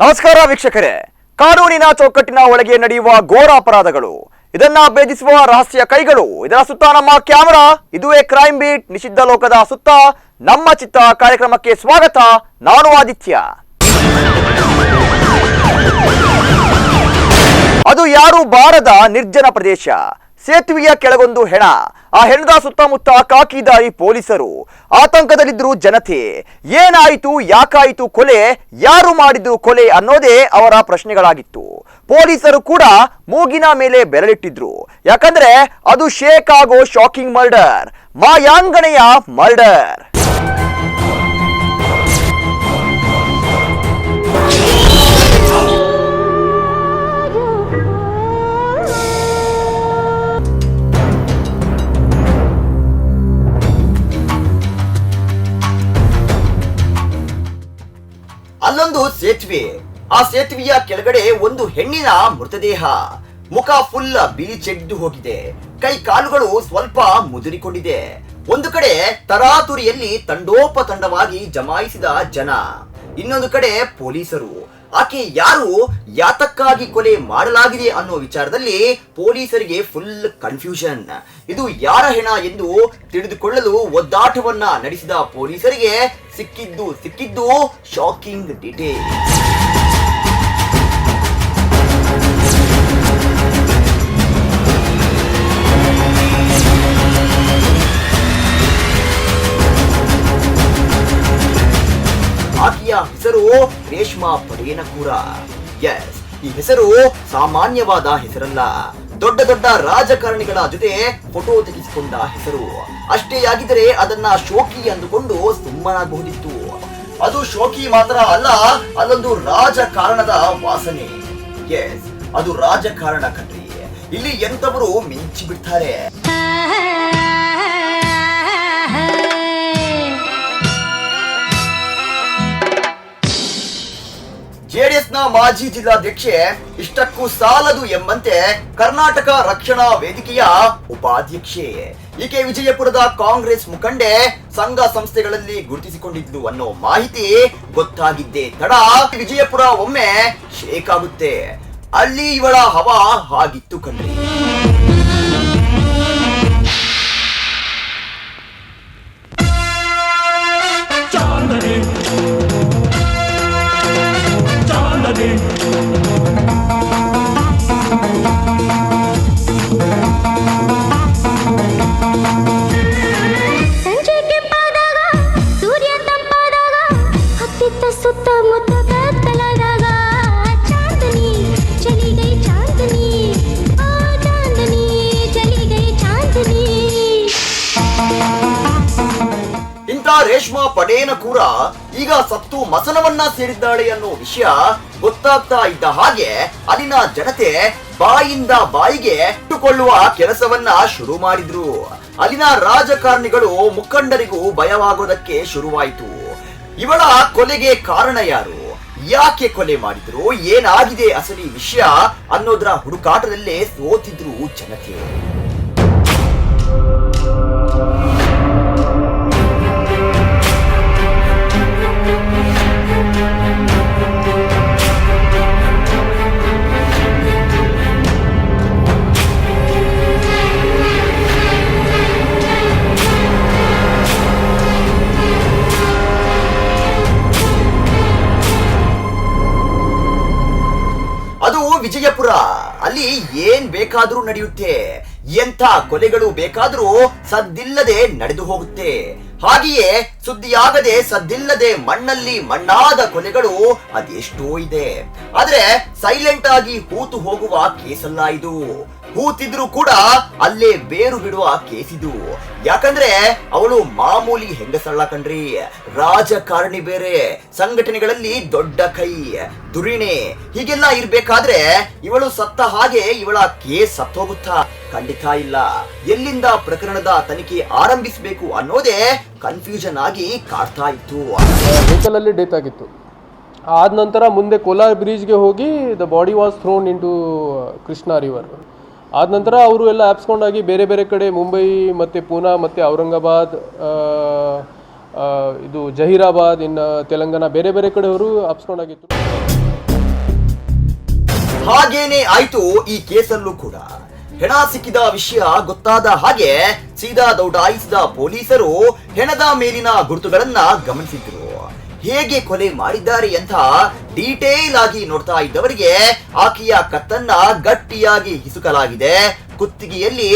ನಮಸ್ಕಾರ ವೀಕ್ಷಕರೇ, ಕಾನೂನಿನ ಚೌಕಟ್ಟಿನ ಒಳಗೆ ನಡೆಯುವ ಘೋರ ಅಪರಾಧಗಳು, ಇದನ್ನ ಭೇದಿಸುವ ರಹಸ್ಯ ಕೈಗಳು, ಇದರ ಸುತ್ತ ನಮ್ಮ ಕ್ಯಾಮೆರಾ. ಇದುವೇ ಕ್ರೈಮ್ ಬೀಟ್, ನಿಷಿದ್ಧ ಲೋಕದ ಸುತ್ತ ನಮ್ಮ ಚಿತ್ತ ಕಾರ್ಯಕ್ರಮಕ್ಕೆ ಸ್ವಾಗತ. ನಾನು ಆದಿತ್ಯ. ಅದು ಯಾರು ಬಾರದ ನಿರ್ಜನ ಪ್ರದೇಶ, ಸೇತುವೆಯ ಕೆಳಗೊಂದು ಹೆಣ. ಆ ಹೆಣದ ಸುತ್ತಮುತ್ತ ಕಾಕಿದಾರಿ ಪೊಲೀಸರು. ಆತಂಕದಲ್ಲಿದ್ರು ಜನತೆ. ಏನಾಯಿತು, ಯಾಕಾಯಿತು ಕೊಲೆ, ಯಾರು ಮಾಡಿದ್ರು ಕೊಲೆ ಅನ್ನೋದೇ ಅವರ ಪ್ರಶ್ನೆಗಳಾಗಿತ್ತು. ಪೊಲೀಸರು ಕೂಡ ಮೂಗಿನ ಮೇಲೆ ಬೆರಳಿಟ್ಟಿದ್ರು. ಯಾಕಂದ್ರೆ ಅದು ಶೇಕ್ ಆಗೋ ಶಾಕಿಂಗ್ ಮರ್ಡರ್, ಮಾಯಾಂಗಣೆಯ ಮರ್ಡರ್. ಅಲ್ಲೊಂದು ಸೇತುವೆ. ಆ ಸೇತುವೆಯ ಕೆಳಗಡೆ ಒಂದು ಹೆಣ್ಣಿನ ಮೃತದೇಹ. ಮುಖ ಫುಲ್ ಬಿಳಿ ಚೆದ್ದು ಹೋಗಿದೆ. ಕೈ ಕಾಲುಗಳು ಸ್ವಲ್ಪ ಮುದುರಿಕೊಂಡಿದೆ. ಒಂದು ಕಡೆ ತರಾತುರಿಯಲ್ಲಿ ತಂಡೋಪತಂಡವಾಗಿ ಜಮಾಯಿಸಿದ ಜನ, ಇನ್ನೊಂದು ಕಡೆ ಪೊಲೀಸರು. ಆಕೆ ಯಾರು, ಯಾತಕ್ಕಾಗಿ ಕೊಲೆ ಮಾಡಲಾಗಿದೆ ಅನ್ನೋ ವಿಚಾರದಲ್ಲಿ ಪೊಲೀಸರಿಗೆ ಫುಲ್ ಕನ್ಫ್ಯೂಷನ್. ಇದು ಯಾರ ಹೆಣ ಎಂದು ತಿಳಿದುಕೊಳ್ಳಲು ಒದ್ದಾಟವನ್ನ ನಡೆಸಿದ ಪೊಲೀಸರಿಗೆ ಸಿಕ್ಕಿದ್ದು ಶಾಕಿಂಗ್ ಡೀಟೇಲ್. ಆಕೆಯ ಹೆಸರು ರೇಷ್ಮಾ ಪಡೇನಕೂರ. ಎಸ್, ಈ ಹೆಸರು ಸಾಮಾನ್ಯವಾದ ಹೆಸರಲ್ಲ. ದೊಡ್ಡ ದೊಡ್ಡ ರಾಜಕಾರಣಿಗಳ ಜೊತೆ ಫೋಟೋ ತೆಗೆಸಿಕೊಂಡ ಹೆಸರು. ಅಷ್ಟೇ ಆಗಿದ್ದರೆ ಅದನ್ನ ಶೋಕಿ ಅಂದುಕೊಂಡು ಸುಮ್ಮನಾಗಬಹುದಿತ್ತು. ಅದು ಶೋಕಿ ಮಾತ್ರ ಅಲ್ಲ, ಅಲ್ಲೊಂದು ರಾಜಕಾರಣದ ವಾಸನೆ. ಎಸ್, ಅದು ರಾಜಕಾರಣ ಕಣ್ರಿ. ಇಲ್ಲಿ ಎಂತವರು ಮಿಂಚಿ ಬಿಡ್ತಾರೆ. ಜೆಡಿಎಸ್ನ ಮಾಜಿ ಜಿಲ್ಲಾಧ್ಯಕ್ಷೆ, ಇಷ್ಟಕ್ಕೂ ಸಾಲದು ಎಂಬಂತೆ ಕರ್ನಾಟಕ ರಕ್ಷಣಾ ವೇದಿಕೆಯ ಉಪಾಧ್ಯಕ್ಷೆ. ಈಕೆ ವಿಜಯಪುರದ ಕಾಂಗ್ರೆಸ್ ಮುಖಂಡೆ, ಸಂಘ ಸಂಸ್ಥೆಗಳಲ್ಲಿ ಗುರುತಿಸಿಕೊಂಡಿದ್ದು ಅನ್ನೋ ಮಾಹಿತಿ ಗೊತ್ತಾಗಿದ್ದೇ ತಡ ವಿಜಯಪುರ ಒಮ್ಮೆ ಶೇಕ್ ಆಗುತ್ತೆ. ಅಲ್ಲಿ ಇವಳ ಹವಾ ಹಾಗಿತ್ತು ಕಣ್ರಿ. ರೇಷ್ಮಾ ಪಡೇನಕೂರ ಈಗ ಸತ್ತು ಮಸನವನ್ನ ಸೇರಿದ್ದಾಳೆ ಅನ್ನೋ ವಿಷಯ ಗೊತ್ತಾಗ್ತಾ ಇದ್ದ ಹಾಗೆ ಅಲ್ಲಿನ ಜನತೆ ಬಾಯಿಂದ ಬಾಯಿಗೆ ಇಟ್ಟುಕೊಳ್ಳುವ ಕೆಲಸವನ್ನ ಶುರು ಮಾಡಿದ್ರು. ಅಲ್ಲಿನ ರಾಜಕಾರಣಿಗಳು, ಮುಖಂಡರಿಗೂ ಭಯವಾಗೋದಕ್ಕೆ ಶುರುವಾಯಿತು. ಇವಳ ಕೊಲೆಗೆ ಕಾರಣ ಯಾರು, ಯಾಕೆ ಕೊಲೆ ಮಾಡಿದ್ರು, ಏನಾಗಿದೆ ಅಸಲಿ ವಿಷಯ ಅನ್ನೋದ್ರ ಹುಡುಕಾಟದಲ್ಲೇ ಸೋತಿದ್ರು ಜನತೆ. ಅದು ವಿಜಯಪುರ. ಅಲ್ಲಿ ಏನ್ ಬೇಕಾದ್ರೂ ನಡೆಯುತ್ತೆ, ಎಂಥ ಕೊಲೆಗಳು ಬೇಕಾದ್ರೂ ಸದ್ದಿಲ್ಲದೆ ನಡೆದು ಹೋಗುತ್ತೆ. ಹಾಗೆಯೇ ಸುದ್ದಿಯಾಗದೆ ಸದ್ದಿಲ್ಲದೆ ಮಣ್ಣಲ್ಲಿ ಮಣ್ಣಾದ ಕೊಲೆಗಳು ಅದೆಷ್ಟೋ ಇದೆ. ಆದ್ರೆ ಸೈಲೆಂಟ್ ಆಗಿ ಹೂತು ಹೋಗುವ ಕೇಸಲ್ಲ ಇದು. ಹೂತಿದ್ರು ಕೂಡ ಅಲ್ಲೇ ಬೇರು ಬಿಡುವ ಕೇಸಿದು. ಯಾಕಂದ್ರೆ ಅವಳು ಮಾಮೂಲಿ ಹೆಂಗಸಲ್ಲ ಕಣ್ರಿ, ರಾಜಕಾರಣಿ ಬೇರೆ, ಸಂಘಟನೆಗಳಲ್ಲಿ ದೊಡ್ಡ ಕೈ, ದುರಿಣೆ. ಹೀಗೆಲ್ಲ ಇರ್ಬೇಕಾದ್ರೆ ಇವಳು ಸತ್ತ ಹಾಗೆ ಇವಳ ಕೇಸ್ ಸತ್ತೋಗುತ್ತಾ? ಖಂಡಿತ ಇಲ್ಲ. ಎಲ್ಲಿಂದ ಪ್ರಕರಣದ ತನಿಖೆ ಆರಂಭಿಸಬೇಕು ಅನ್ನೋದೇ ಕನ್ಫ್ಯೂಷನ್ ಆಗಿ ಕಾಡ್ತಾ ಇತ್ತು. ವೆಹಿಕಲ್ ಅಲ್ಲಿ ಡೆತ್ ಆಗಿತ್ತು. ಆದ ನಂತರ ಮುಂದೆ ಕೋಲಾರ್ ಬ್ರಿಡ್ಜ್ಗೆ ಹೋಗಿ the body was thrown into Krishna river. ಆದ ನಂತರ ಅವರು ಎಲ್ಲ ಆಪ್ಸ್ಕೊಂಡಾಗಿ ಬೇರೆ ಬೇರೆ ಕಡೆ ಮುಂಬೈ ಮತ್ತು ಪೂನಾ ಮತ್ತು ಔರಂಗಾಬಾದ್ ಇದು ಜಹೀರಾಬಾದ್ ಇನ್ನು ತೆಲಂಗಾಣ ಬೇರೆ ಬೇರೆ ಕಡೆ ಅವರು ಆಪ್ಸ್ಕೊಂಡಾಗಿತ್ತು. ಹಾಗೇನೆ ಆಯ್ತು ಈ ಕೇಸಲ್ಲೂ ಕೂಡ. ಹೆಣ ಸಿಕ್ಕಿದ ವಿಷಯ ಗೊತ್ತಾದ ಹಾಗೆ ಸೀದಾ ದೌಡಾಯಿಸಿದ ಪೊಲೀಸರು ಹೆಣದ ಮೇಲಿನ ಗುರುತುಗಳನ್ನ ಗಮನಿಸಿದ್ರು. ಹೇಗೆ ಕೊಲೆ ಮಾಡಿದ್ದಾರೆ ಅಂತ ಡೀಟೇಲ್ ಆಗಿ ನೋಡ್ತಾ ಇದ್ದವರಿಗೆ ಆಕೆಯ ಕತ್ತನ್ನ ಗಟ್ಟಿಯಾಗಿ ಹಿಸುಕಲಾಗಿದೆ. ಕುತ್ತಿಗೆಯಲ್ಲಿ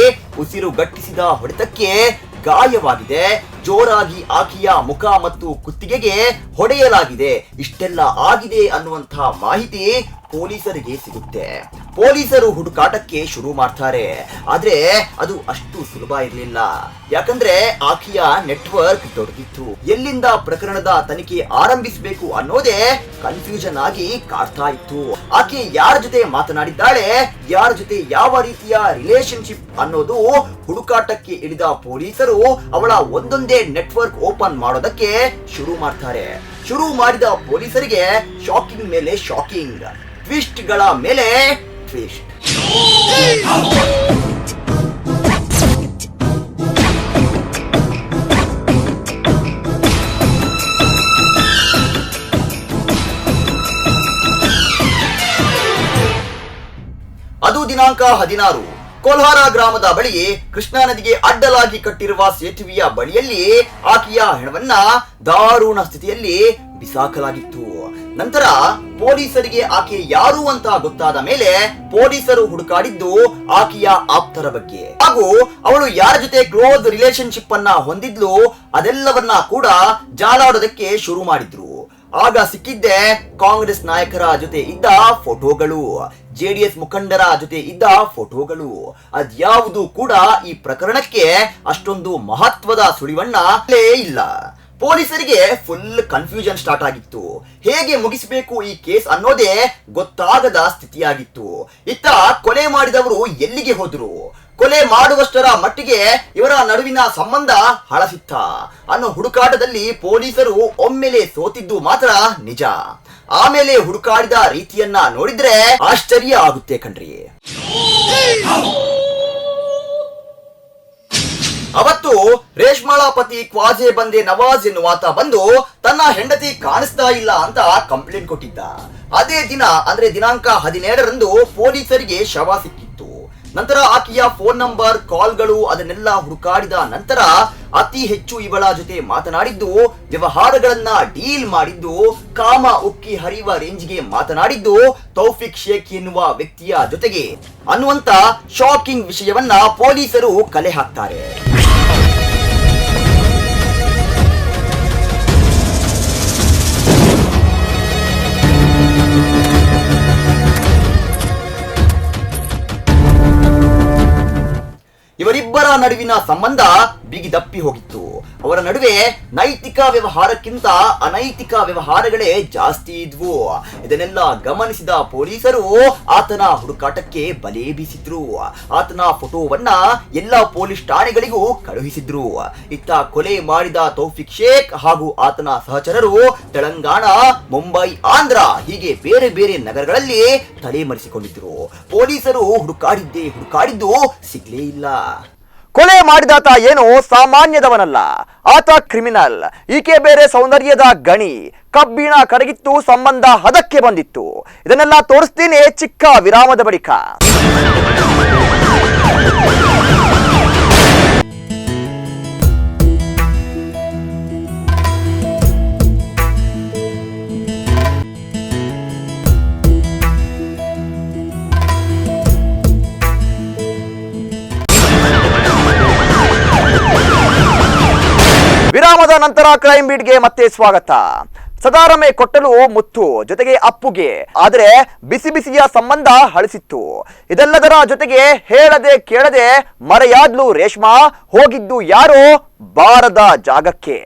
ಉಸಿರು ಗಟ್ಟಿಸಿದ ಹೊಡೆತಕ್ಕೆ ಗಾಯವಾಗಿದೆ. ಜೋರಾಗಿ ಆಕೆಯ ಮುಖ ಮತ್ತು ಕುತ್ತಿಗೆಗೆ ಹೊಡೆಯಲಾಗಿದೆ. ಇಷ್ಟೆಲ್ಲ ಆಗಿದೆ ಅನ್ನುವಂತಹ ಮಾಹಿತಿ ಪೊಲೀಸರಿಗೆ ಸಿಗುತ್ತೆ. ಪೊಲೀಸರು ಹುಡುಕಾಟಕ್ಕೆ ಶುರು ಮಾಡ್ತಾರೆ. ಆದ್ರೆ ಅದು ಅಷ್ಟು ಸುಲಭ ಇರಲಿಲ್ಲ. ಯಾಕಂದ್ರೆ ಆಕೆಯ ನೆಟ್ವರ್ಕ್ ದೊಡ್ಡದಿತ್ತು. ಎಲ್ಲಿಂದ ಪ್ರಕರಣದ ತನಿಖೆ ಆರಂಭಿಸಬೇಕು ಅನ್ನೋದೇ ಕನ್ಫ್ಯೂಷನ್ ಆಗಿ ಕಾಡ್ತಾ ಇತ್ತು. ಆಕೆ ಯಾರ ಜೊತೆ ಮಾತನಾಡಿದ್ದಾಳೆ, ಯಾರ ಜೊತೆ ಯಾವ ರೀತಿಯ ರಿಲೇಶನ್ಶಿಪ್ ಅನ್ನೋದು ಹುಡುಕಾಟಕ್ಕೆ ಇಳಿದ ಪೊಲೀಸರು ಅವಳ ಒಂದೊಂದೇ ನೆಟ್ವರ್ಕ್ ಓಪನ್ ಮಾಡೋದಕ್ಕೆ ಶುರು ಮಾಡ್ತಾರೆ. ಶುರು ಮಾಡಿದ ಪೊಲೀಸರಿಗೆ ಶಾಕಿಂಗ್ ಮೇಲೆ ಶಾಕಿಂಗ್, ಟ್ವಿಸ್ಟ್ ಗಳ ಮೇಲೆ ಟ್ವಿಸ್ಟ್. ಅದು ದಿನಾಂಕ 16. ಕೋಲ್ಹಾರ ಗ್ರಾಮದ ಬಳಿ ಕೃಷ್ಣಾ ನದಿಗೆ ಅಡ್ಡಲಾಗಿ ಕಟ್ಟಿರುವ ಸೇತುವೆಯ ಬಳಿಯಲ್ಲಿ ಆಕೆಯ ಹೆಣವನ್ನ ದಾರುಣ ಸ್ಥಿತಿಯಲ್ಲಿ ಬಿಸಾಕಲಾಗಿತ್ತು. ನಂತರ ಪೊಲೀಸರಿಗೆ ಆಕೆ ಯಾರು ಅಂತ ಗೊತ್ತಾದ ಮೇಲೆ ಪೊಲೀಸರು ಹುಡುಕಾಡಿದ್ದು ಆಕೆಯ ಆಪ್ತರ ಬಗ್ಗೆ ಹಾಗೂ ಅವಳು ಯಾರ ಜೊತೆ ಕ್ಲೋಸ್ ರಿಲೇಶನ್ಶಿಪ್ ಅನ್ನ ಹೊಂದಿದ್ಲು ಅದೆಲ್ಲವನ್ನ ಕೂಡ ಜಾಲಾಡೋದಕ್ಕೆ ಶುರು ಮಾಡಿದ್ರು. ಆಗ ಸಿಕ್ಕಿದ್ದೆ ಕಾಂಗ್ರೆಸ್ ನಾಯಕರ ಜೊತೆ ಇದ್ದ ಫೋಟೋಗಳು, ಜೆಡಿಎಸ್ ಮುಖಂಡರ ಜೊತೆ ಇದ್ದ ಫೋಟೋಗಳು. ಅದ್ಯಾವುದು ಕೂಡ ಈ ಪ್ರಕರಣಕ್ಕೆ ಅಷ್ಟೊಂದು ಮಹತ್ವದ ಸುಳಿವನ್ನ ಇಲ್ಲ. ಪೊಲೀಸರಿಗೆ ಫುಲ್ ಕನ್ಫ್ಯೂಷನ್ ಸ್ಟಾರ್ಟ್ ಆಗಿತ್ತು. ಹೇಗೆ ಮುಗಿಸಬೇಕು ಈ ಕೇಸ್ ಅನ್ನೋದೇ ಗೊತ್ತಾಗದ ಸ್ಥಿತಿಯಾಗಿತ್ತು. ಇತ್ತ ಕೊಲೆ ಮಾಡಿದವರು ಎಲ್ಲಿಗೆ ಹೋದ್ರು, ಕೊಲೆ ಮಾಡುವಷ್ಟರ ಮಟ್ಟಿಗೆ ಇವರ ನಡುವಿನ ಸಂಬಂಧ ಹಳಸಿತ್ತ ಅನ್ನೋ ಹುಡುಕಾಟದಲ್ಲಿ ಪೊಲೀಸರು ಒಮ್ಮೆಲೆ ಸೋತಿದ್ದು ಮಾತ್ರ ನಿಜ. ಆಮೇಲೆ ಹುಡುಕಾಡಿದ ರೀತಿಯನ್ನ ನೋಡಿದ್ರೆ ಆಶ್ಚರ್ಯ ಆಗುತ್ತೆ ಕಣ್ರಿ. ಅವತ್ತು ರೇಷ್ಮಾಳ ಪತಿ ಕ್ವಾಜೆ ಬಂದೆ ನವಾಜ್ ಎನ್ನುವಾತ ಬಂದು ತನ್ನ ಹೆಂಡತಿ ಕಾಣಿಸ್ತಾ ಇಲ್ಲ ಅಂತ ಕಂಪ್ಲೇಂಟ್ ಕೊಟ್ಟಿದ್ದ. ಅದೇ ದಿನ ಅಂದ್ರೆ ದಿನಾಂಕ 17ರಂದು ಪೊಲೀಸರಿಗೆ ಶವ ಸಿಕ್ಕಿತ್ತು. ನಂತರ ಆಕೆಯ ಫೋನ್ ನಂಬರ್, ಕಾಲ್ಗಳು ಅದನ್ನೆಲ್ಲ ಹುಡುಕಾಡಿದ ನಂತರ ಅತಿ ಹೆಚ್ಚು ಇವಳ ಜೊತೆ ಮಾತನಾಡಿದ್ದು, ವ್ಯವಹಾರಗಳನ್ನ ಡೀಲ್ ಮಾಡಿದ್ದು, ಕಾಮ ಉಕ್ಕಿ ಹರಿಯುವ ರೇಂಜ್ಗೆ ಮಾತನಾಡಿದ್ದು ತೌಫಿಕ್ ಶೇಖ್ ಎನ್ನುವ ವ್ಯಕ್ತಿಯ ಜೊತೆಗೆ ಅನ್ನುವಂತ ಶಾಕಿಂಗ್ ವಿಷಯವನ್ನ ಪೊಲೀಸರು ಕಲೆ ಹಾಕ್ತಾರೆ. ಇವರಿಬ್ಬರ ನಡುವಿನ ಸಂಬಂಧ ಬಿಗಿದಪ್ಪಿ ಹೋಗಿತ್ತು. ಅವರ ನಡುವೆ ನೈತಿಕ ವ್ಯವಹಾರಕ್ಕಿಂತ ಅನೈತಿಕ ವ್ಯವಹಾರಗಳೇ ಜಾಸ್ತಿ ಇದ್ವು. ಇದನ್ನೆಲ್ಲ ಗಮನಿಸಿದ ಪೊಲೀಸರು ಆತನ ಹುಡುಕಾಟಕ್ಕೆ ಬಲೆ ಬೀಸಿದ್ರು. ಆತನ ಫೋಟೋವನ್ನ ಎಲ್ಲಾ ಪೊಲೀಸ್ ಠಾಣೆಗಳಿಗೂ ಕಳುಹಿಸಿದ್ರು. ಇತ್ತ ಕೊಲೆ ಮಾಡಿದ ತೌಫಿಕ್ ಶೇಖ್ ಹಾಗೂ ಆತನ ಸಹಚರರು ತೆಲಂಗಾಣ, ಮುಂಬೈ, ಆಂಧ್ರ ಹೀಗೆ ಬೇರೆ ಬೇರೆ ನಗರಗಳಲ್ಲಿ ತಲೆಮರೆಸಿಕೊಂಡಿದ್ರು. ಪೊಲೀಸರು ಹುಡುಕಾಡಿದ್ದು ಸಿಗ್ಲೇ ಇಲ್ಲ. ಕೊಲೆ ಮಾಡಿದಾತ ಏನು ಸಾಮಾನ್ಯದವನಲ್ಲ, ಆತ ಕ್ರಿಮಿನಲ್. ಈಕೆ ಬೇರೆ ಸೌಂದರ್ಯದ ಗಣಿ. ಕಬ್ಬಿಣ ಕರಗಿತ್ತು, ಸಂಬಂಧ ಹದಕ್ಕೆ ಬಂದಿತ್ತು. ಇದನ್ನೆಲ್ಲ ತೋರಿಸ್ತೀನಿ ಚಿಕ್ಕ ವಿರಾಮದ ಬಳಿಕ. ವಿರಾಮದ ನಂತರ ಕ್ರೈಮ್ ಬೀಟ್ಗೆ ಮತ್ತೆ ಸ್ವಾಗತ. ಸದಾರಮೆ ಕೊಟ್ಟಲು ಮುತ್ತು, ಜೊತೆಗೆ ಅಪ್ಪುಗೆ ಆದರೆ ಬಿಸಿ ಬಿಸಿಯ ಸಂಬಂಧ ಹಳಿಸಿತ್ತು. ಇದೆಲ್ಲದರ ಜೊತೆಗೆ ಹೇಳದೆ ಕೇಳದೆ ಮರೆಯಾದ್ಲು ರೇಷ್ಮಾ. ಹೋಗಿದ್ದು ಯಾರೋ ಬಾರದ ಜಾಗಕ್ಕೆ.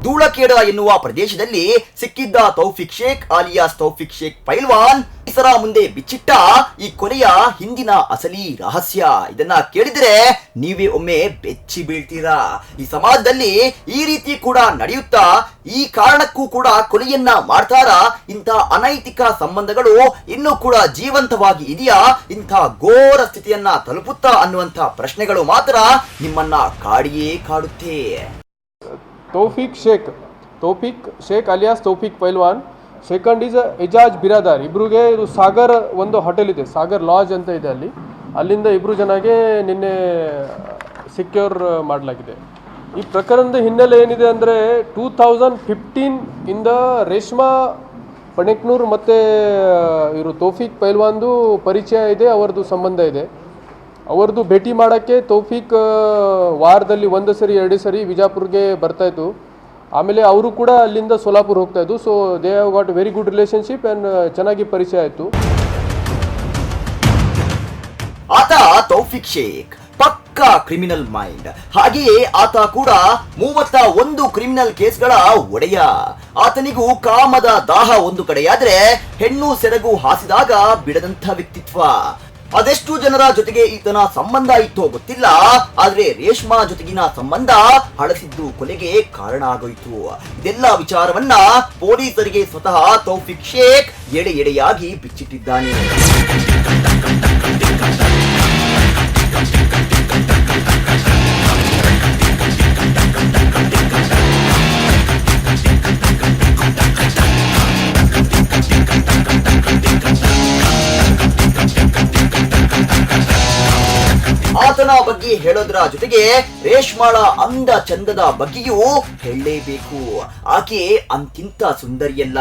ಧೂಳಖೇಡ ಎನ್ನುವ ಪ್ರದೇಶದಲ್ಲಿ ಸಿಕ್ಕಿದ್ದ ತೌಫಿಕ್ ಶೇಖ್ ಆಲಿಯಾಸ್ ತೌಫಿಕ್ ಶೇಖ್ ಪೈಲ್ವಾನ್ ಪೊಲೀಸರ ಮುಂದೆ ಬಿಚ್ಚಿಟ್ಟ ಈ ಕೊಲೆಯ ಹಿಂದಿನ ಅಸಲಿ ರಹಸ್ಯ. ಇದನ್ನ ಕೇಳಿದ್ರೆ ನೀವೇ ಒಮ್ಮೆ ಬೆಚ್ಚಿ ಬೀಳ್ತೀರಾ. ಈ ಸಮಾಜದಲ್ಲಿ ಈ ರೀತಿ ಕೂಡ ನಡೆಯುತ್ತಾ, ಈ ಕಾರಣಕ್ಕೂ ಕೂಡ ಕೊಲೆಯನ್ನ ಮಾಡ್ತಾರ? ಇಂಥ ಅನೈತಿಕ ಸಂಬಂಧಗಳು ಇನ್ನೂ ಕೂಡ ಜೀವಂತವಾಗಿ ಇದೆಯಾ? ಇಂಥ ಘೋರ ಸ್ಥಿತಿಯನ್ನ ತಲುಪುತ್ತಾ ಅನ್ನುವಂಥ ಪ್ರಶ್ನೆಗಳು ಮಾತ್ರ ನಿಮ್ಮನ್ನ ಕಾಡಿಯೇ ಕಾಡುತ್ತೆ. ತೌಫಿಕ್ ಶೇಖ್ ಅಲಿಯಾಸ್ ತೌಫಿಕ್ ಪೈಲ್ವಾನ್, ಸೆಕೆಂಡ್ ಈಸ್ ಎಜಾಜ್ ಬಿರಾದಾರ್. ಇಬ್ರಿಗೆ ಇದು ಸಾಗರ್ ಒಂದು ಹೋಟೆಲ್ ಇದೆ, ಸಾಗರ್ ಲಾಡ್ಜ್ ಅಂತ ಇದೆ ಅಲ್ಲಿ. ಅಲ್ಲಿಂದ ಇಬ್ಬರು ಜನಗೆ ನಿನ್ನೆ ಸಿಕ್ಯೂರ್ ಮಾಡಲಾಗಿದೆ. ಈ ಪ್ರಕರಣದ ಹಿನ್ನೆಲೆ ಏನಿದೆ ಅಂದರೆ 2015 ಇಂದ ರೇಷ್ಮಾ ಪಣೆಕ್ನೂರ್ ಮತ್ತು ಇವರು ತೌಫಿಕ್ ಪೈಲ್ವಾನ್ದು ಪರಿಚಯ ಇದೆ, ಅವರದು ಸಂಬಂಧ ಇದೆ. ಅವರದು ಭೇಟಿ ಮಾಡೋಕ್ಕೆ ತೌಫಿಕ್ ವಾರದಲ್ಲಿ 1 ಸರಿ 2 ಸರಿ ವಿಜಾಪುರ್ಗೆ ಬರ್ತಾಯಿತ್ತು. ಆಮೇಲೆ ಅವರು ಕೂಡ ಅಲ್ಲಿಂದ ಸೋಲಾಪುರ್ ಹೋಗ್ತಾಯಿದ್ದು. So they have got very good relationship and ಚೆನ್ನಾಗಿ ಪರಿಚಯ ಆಯಿತು. ಆತ ತೌಫಿಕ್ ಶೇಖ್ ಪಕ್ಕಾ ಕ್ರಿಮಿನಲ್ ಮೈಂಡ್. ಹಾಗೆಯೇ ಆತ ಕೂಡ 31 ಕ್ರಿಮಿನಲ್ ಕೇಸ್ಗಳ ಒಡೆಯ. ಆತನಿಗೂ ಕಾಮದ ದಾಹ ಒಂದು ಕಡೆಯಾದ್ರೆ, ಹೆಣ್ಣು ಸೆರಗು ಹಾಸಿದಾಗ ಬಿಡದಂಥ ವ್ಯಕ್ತಿತ್ವ. ಅದೆಷ್ಟು ಜನರ ಜೊತೆಗೆ ಈತನ ಸಂಬಂಧ ಇತ್ತೋ ಗೊತ್ತಿಲ್ಲ, ಆದ್ರೆ ರೇಷ್ಮಾ ಜೊತೆಗಿನ ಸಂಬಂಧ ಹಳಸಿದ್ದು ಕೊಲೆಗೆ ಕಾರಣ ಆಗೋಯ್ತು. ಇದೆಲ್ಲ ವಿಚಾರವನ್ನ ಪೊಲೀಸರಿಗೆ ಸ್ವತಃ ತೌಫಿಕ್ ಶೇಖ್ ಎಡೆಯಾಗಿ ಬಿಚ್ಚಿಟ್ಟಿದ್ದಾನೆ. ಆತನ ಬಗ್ಗೆ ಹೇಳೋದ್ರ ಜೊತೆಗೆ ರೇಷ್ಮಾಳ ಅಂದ ಚಂದದ ಬಗ್ಗೆಯೂ ಹೇಳಲೇಬೇಕು. ಆಕೆ ಅಂತಿಂತ ಸುಂದರಿಯಲ್ಲ,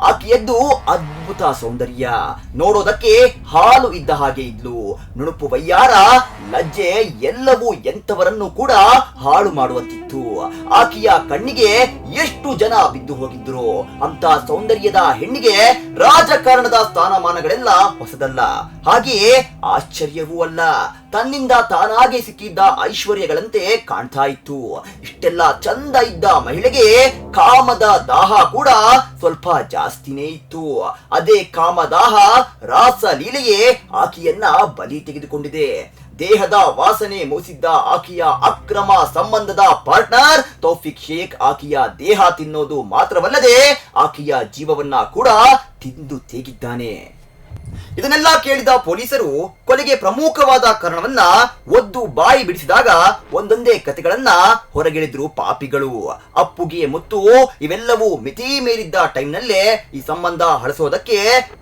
ಆಕೆಯದ್ದು ಅದ್ಭುತ ಸೌಂದರ್ಯ. ನೋಡೋದಕ್ಕೆ ಹಾಲು ಇದ್ದ ಹಾಗೆ ಇದ್ಲು. ನುಣುಪು ವಯ್ಯಾರ, ಲಜ್ಜೆ ಎಲ್ಲವೂ ಎಂತವರನ್ನು ಕೂಡ ಹಾಳು ಮಾಡುವಂತಿತ್ತು. ಆಕೆಯ ಕಣ್ಣಿಗೆ ಎಷ್ಟು ಜನ ಬಿದ್ದು ಹೋಗಿದ್ರು. ಅಂತ ಸೌಂದರ್ಯದ ಹೆಣ್ಣಿಗೆ ರಾಜಕಾರಣದ ಸ್ಥಾನಮಾನಗಳೆಲ್ಲ ಹೊಸದಲ್ಲ, ಹಾಗೆಯೇ ಆಶ್ಚರ್ಯವೂ ಅಲ್ಲ. ತನ್ನಿಂದ ತಾನಾಗೆ ಸಿಕ್ಕಿದ್ದ ಐಶ್ವರ್ಯಗಳಂತೆ ಕಾಣ್ತಾ ಇತ್ತು. ಇಷ್ಟೆಲ್ಲ ಚಂದ ಇದ್ದ ಮಹಿಳೆಗೆ ಕಾಮದ ದಾಹ ಕೂಡ ಸ್ವಲ್ಪ ಜಾಸ್ತಿನೇ ಇತ್ತು. ಅದೇ ಕಾಮದಾಹ ರಾಸಲೀಲೆಯೇ ಆಕೆಯನ್ನ ಬಲಿ ತೆಗೆದುಕೊಂಡಿದೆ. ದೇಹದ ವಾಸನೆ ಮೂಸಿದ್ದ ಆಕೆಯ ಅಕ್ರಮ ಸಂಬಂಧದ ಪಾರ್ಟ್ನರ್ ತೌಫಿಕ್ ಶೇಖ್ ಆಕೆಯ ದೇಹ ತಿನ್ನೋದು ಮಾತ್ರವಲ್ಲದೆ ಆಕೆಯ ಜೀವವನ್ನ ಕೂಡ ತಿಂದು ತೇಗಿದ್ದಾನೆ. ಇದನ್ನೆಲ್ಲ ಕೇಳಿದ ಪೊಲೀಸರು ಕೊಲೆಗೆ ಪ್ರಮುಖವಾದ ಕಾರಣವನ್ನ ಒದ್ದು ಬಾಯಿ ಬಿಡಿಸಿದಾಗ ಒಂದೊಂದೇ ಕಥೆಗಳನ್ನ ಹೊರಗೆಳೆದ್ರು ಪಾಪಿಗಳು. ಅಪ್ಪುಗೆ ಮುತ್ತು ಇವೆಲ್ಲವೂ ಮಿತಿ ಮೀರಿದ್ದ ಟೈಮ್ನಲ್ಲೇ ಈ ಸಂಬಂಧ ಹಳಸೋದಕ್ಕೆ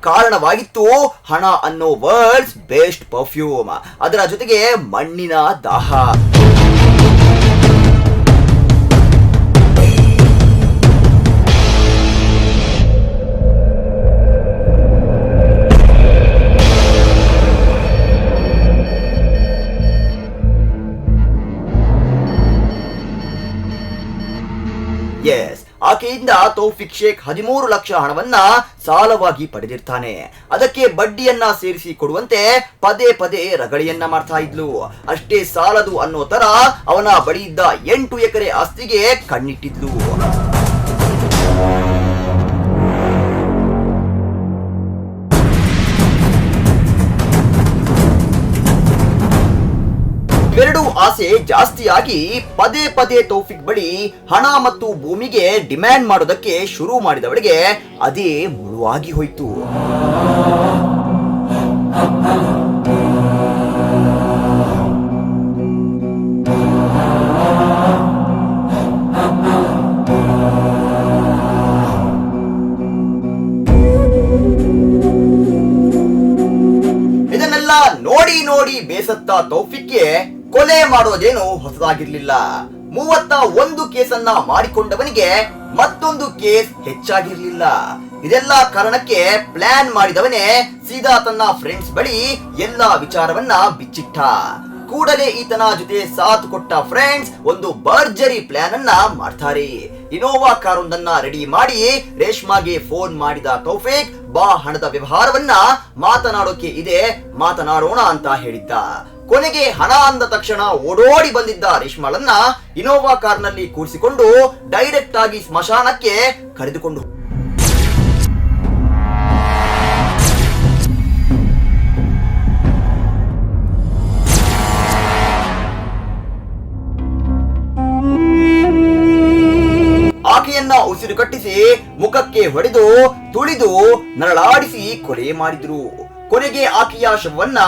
ಕಾರಣವಾಗಿತ್ತು ಹಣ ಅನ್ನೋ ವರ್ಲ್ಡ್ಸ್ ಬೆಸ್ಟ್ ಪರ್ಫ್ಯೂಮ್, ಅದರ ಜೊತೆಗೆ ಮಣ್ಣಿನ ದಾಹ. ಎಸ್, ಆಕೆಯಿಂದ ತೌಫಿಕ್ ಶೇಖ್ 13 ಲಕ್ಷ ಹಣವನ್ನ ಸಾಲವಾಗಿ ಪಡೆದಿರ್ತಾನೆ. ಅದಕ್ಕೆ ಬಡ್ಡಿಯನ್ನ ಸೇರಿಸಿ ಕೊಡುವಂತೆ ಪದೇ ಪದೇ ರಗಳೆಯನ್ನ ಮಾಡ್ತಾ ಇದ್ಲು. ಅಷ್ಟೇ ಸಾಲದು ಅನ್ನೋ ತರ ಅವನ ಬಳಿ ಇದ್ದ 8 ಎಕರೆ ಆಸ್ತಿಗೆ ಕಣ್ಣಿಟ್ಟಿದ್ಲು. ಇವೆರಡು ಆಸೆ ಜಾಸ್ತಿಯಾಗಿ ಪದೇ ಪದೇ ತೌಫಿಕ್ ಬಳಿ ಹಣ ಮತ್ತು ಭೂಮಿಗೆ ಡಿಮ್ಯಾಂಡ್ ಮಾಡೋದಕ್ಕೆ ಶುರು ಮಾಡಿದವಳಿಗೆ ಅದೇ ಮುಳುವಾಗಿ ಹೋಯ್ತು. ಇದನ್ನೆಲ್ಲ ನೋಡಿ ನೋಡಿ ಬೇಸತ್ತ ತೌಫಿಕ್ಗೆ ಕೊಲೆ ಮಾಡೋದೇನು ಹೊಸದಾಗಿರ್ಲಿಲ್ಲ. 31 ಕೇಸನ್ನ ಮಾಡಿಕೊಂಡವನಿಗೆ ಮತ್ತೊಂದು ಕೇಸ್ ಹೆಚ್ಚಾಗಿರ್ಲಿಲ್ಲ. ಇದೆಲ್ಲ ಕಾರಣಕ್ಕೆ ಪ್ಲಾನ್ ಮಾಡಿದವನೇ ಸೀದಾ ತನ್ನ ಫ್ರೆಂಡ್ಸ್ ಬಳಿ ಎಲ್ಲಾ ವಿಚಾರವನ್ನ ಬಿಚ್ಚಿಟ್ಟ. ಕೂಡಲೇ ಈತನ ಜೊತೆ ಸಾಥ್ ಕೊಟ್ಟ ಫ್ರೆಂಡ್ಸ್ ಒಂದು ಭರ್ಜರಿ ಪ್ಲಾನ್ ಅನ್ನ ಮಾಡ್ತಾರೆ. ಇನೋವಾ ಕಾರೊಂದನ್ನ ರೆಡಿ ಮಾಡಿ ರೇಷ್ಮಾಗೆ ಫೋನ್ ಮಾಡಿದ ತೌಫಿಕ್ ಬಾ ಹಣದ ವ್ಯವಹಾರವನ್ನ ಮಾತನಾಡೋಕೆ ಇದೆ, ಮಾತನಾಡೋಣ ಅಂತ ಹೇಳಿದ್ದ. ಕೊನೆಗೆ ಹಣ ಅಂದ ತಕ್ಷಣ ಓಡೋಡಿ ಬಂದಿದ್ದ ರೇಷ್ಮಾಳನ್ನ ಇನೋವಾ ಕಾರ್ನಲ್ಲಿ ಕೂರಿಸಿಕೊಂಡು ಡೈರೆಕ್ಟ್ ಆಗಿ ಸ್ಮಶಾನಕ್ಕೆ ಕರೆದುಕೊಂಡು ಆಕೆಯನ್ನ ಉಸಿರು ಕಟ್ಟಿಸಿ ಮುಖಕ್ಕೆ ಹೊಡೆದು ತುಳಿದು ನರಳಾಡಿಸಿ ಕೊಲೆ ಮಾಡಿದ್ರು. ಕೊನೆಗೆ ಆಕೆಯ ಶವವನ್ನ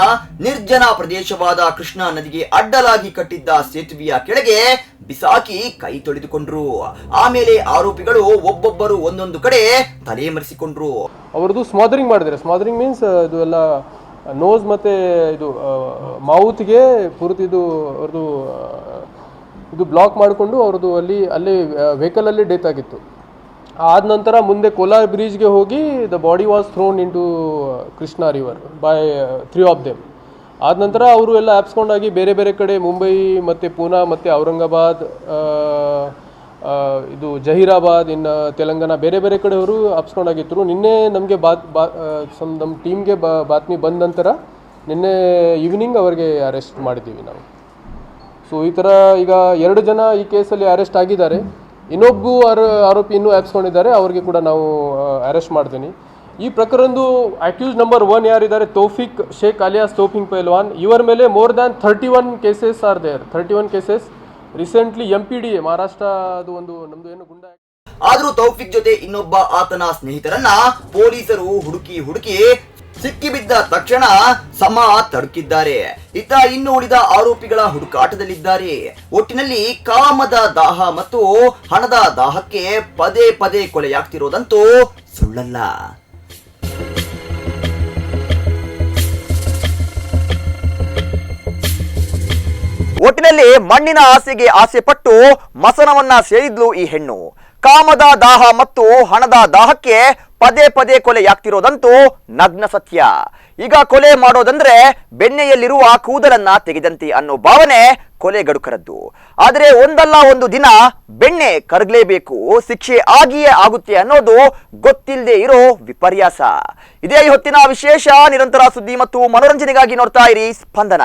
ನಿರ್ಜನ ಪ್ರದೇಶವಾದ ಕೃಷ್ಣಾ ನದಿಗೆ ಅಡ್ಡಲಾಗಿ ಕಟ್ಟಿದ್ದ ಸೇತುವೆಯ ಕೆಳಗೆ ಬಿಸಾಕಿ ಕೈ ತೊಳೆದುಕೊಂಡ್ರು. ಆಮೇಲೆ ಆರೋಪಿಗಳು ಒಬ್ಬೊಬ್ಬರು ಒಂದೊಂದು ಕಡೆ ತಲೆಮರೆಸಿಕೊಂಡ್ರು. ಅವ್ರದ್ದು ಸ್ಮಾದರಿಂಗ್ ಮಾಡಿದ್ದಾರೆ. ಸ್ಮಾದರಿಂಗ್ ಮೀನ್ಸ್ ಇದು ಎಲ್ಲ ನೋಸ್ ಮತ್ತೆ ಇದು ಮೌತ್ಗೆ ಪೂರ್ತಿ ಇದು ಅವ್ರದ್ದು ಇದು ಬ್ಲಾಕ್ ಮಾಡಿಕೊಂಡು ಅವ್ರದ್ದು ಅಲ್ಲೇ ವೆಹಿಕಲಲ್ಲಿ ಡೆತ್ ಆಗಿತ್ತು. ಆದ ನಂತರ ಮುಂದೆ ಕೋಲಾರ್ ಬ್ರಿಡ್ಜ್ಗೆ ಹೋಗಿ the body was thrown into Krishna river by 3 of them. ಆದ ನಂತರ ಅವರು ಎಲ್ಲ ಆಪ್ಸ್ಕೊಂಡಾಗಿ ಬೇರೆ ಬೇರೆ ಕಡೆ ಮುಂಬೈ ಮತ್ತು ಪೂನಾ ಮತ್ತು ಔರಂಗಾಬಾದ್, ಇದು ಜಹೀರಾಬಾದ್, ಇನ್ನು ತೆಲಂಗಾಣ ಬೇರೆ ಬೇರೆ ಕಡೆ ಅವರು ಆಪ್ಸ್ಕೊಂಡಾಗಿದ್ದರು. ನಿನ್ನೆ ನಮಗೆ ನಮ್ಮ ಟೀಮ್ಗೆ ಬಾತ್ಮಿ ಬಂದ ನಂತರ ನಿನ್ನೆ ಈವ್ನಿಂಗ್ ಅವರಿಗೆ ಅರೆಸ್ಟ್ ಮಾಡಿದ್ದೀವಿ ನಾವು. ಸೊ ಈ ಥರ ಈಗ 2 ಜನ ಈ ಕೇಸಲ್ಲಿ ಅರೆಸ್ಟ್ ಆಗಿದ್ದಾರೆ. ಇನ್ನೊಬ್ಬ ಆರೋಪಿ ಇನ್ನೂ ಆಪ್ಸ್ಕೊಂಡಿದ್ದಾರೆ, ಅವ್ರಿಗೆ ಕೂಡ ನಾವು ಅರೆಸ್ಟ್ ಮಾಡ್ತೀನಿ. ಈ ಪ್ರಕರಣದ್ದು ಅಕ್ಯೂಸ್ ನಂಬರ್ 1 ಯಾರಿದ್ದಾರೆ, ತೌಫಿಕ್ ಶೇಖ್ ಅಲಿಯಾಸ್ ತೌಫಿಕ್ ಪೈಲ್ವಾನ್, ಇವರ ಮೇಲೆ more than 31 cases are there. 31 cases recently MPDA Maharashtra ಅದು ಒಂದು ನಮ್ದು ಏನು ಗುಂಡ. ಆದ್ರೂ ತೌಫಿಕ್ ಜೊತೆ ಇನ್ನೊಬ್ಬ ಆತನ ಸ್ನೇಹಿತರನ್ನ ಪೊಲೀಸರು ಹುಡುಕಿ ಸಿಕ್ಕಿಬಿದ್ದ ತಕ್ಷಣ ಸಮ ತಡುಕಿದ್ದಾರೆ. ಇತ್ತ ಇನ್ನು ಉಳಿದ ಆರೋಪಿಗಳ ಹುಡುಕಾಟದಲ್ಲಿದ್ದಾರೆ. ಒಟ್ಟಿನಲ್ಲಿ ಕಾಮದ ದಾಹ ಮತ್ತು ಹಣದ ದಾಹಕ್ಕೆ ಪದೇ ಪದೇ ಕೊಲೆಯಾಗ್ತಿರೋದಂತೂ ಸುಳ್ಳಲ್ಲ. ಒಟ್ಟಿನಲ್ಲಿ ಮಣ್ಣಿನ ಆಸೆಗೆ ಆಸೆ ಪಟ್ಟು ಮಸನವನ್ನ ಸೇರಿದ್ಲು ಈ ಹೆಣ್ಣು. ಕಾಮದ ದಾಹ ಮತ್ತು ಹಣದ ದಾಹಕ್ಕೆ ಪದೇ ಪದೇ ಕೊಲೆಯಾಗ್ತಿರೋದಂತೂ ನಗ್ನ ಸತ್ಯ. ಈಗ ಕೊಲೆ ಮಾಡೋದಂದ್ರೆ ಬೆಣ್ಣೆಯಲ್ಲಿರುವ ಕೂದಲನ್ನ ತೆಗೆದಂತೆ ಅನ್ನೋ ಭಾವನೆ ಕೊಲೆಗಡುಕರದ್ದು. ಆದರೆ ಒಂದಲ್ಲ ಒಂದು ದಿನ ಬೆಣ್ಣೆ ಕರಗಲೇಬೇಕು, ಶಿಕ್ಷೆ ಆಗಿಯೇ ಆಗುತ್ತೆ ಅನ್ನೋದು ಗೊತ್ತಿಲ್ಲದೆ ಇರೋ ವಿಪರ್ಯಾಸ. ಇದೇ ಈ ಹೊತ್ತಿನ ವಿಶೇಷ. ನಿರಂತರ ಸುದ್ದಿ ಮತ್ತು ಮನೋರಂಜನೆಗಾಗಿ ನೋಡ್ತಾ ಇರಿ ಸ್ಪಂದನ.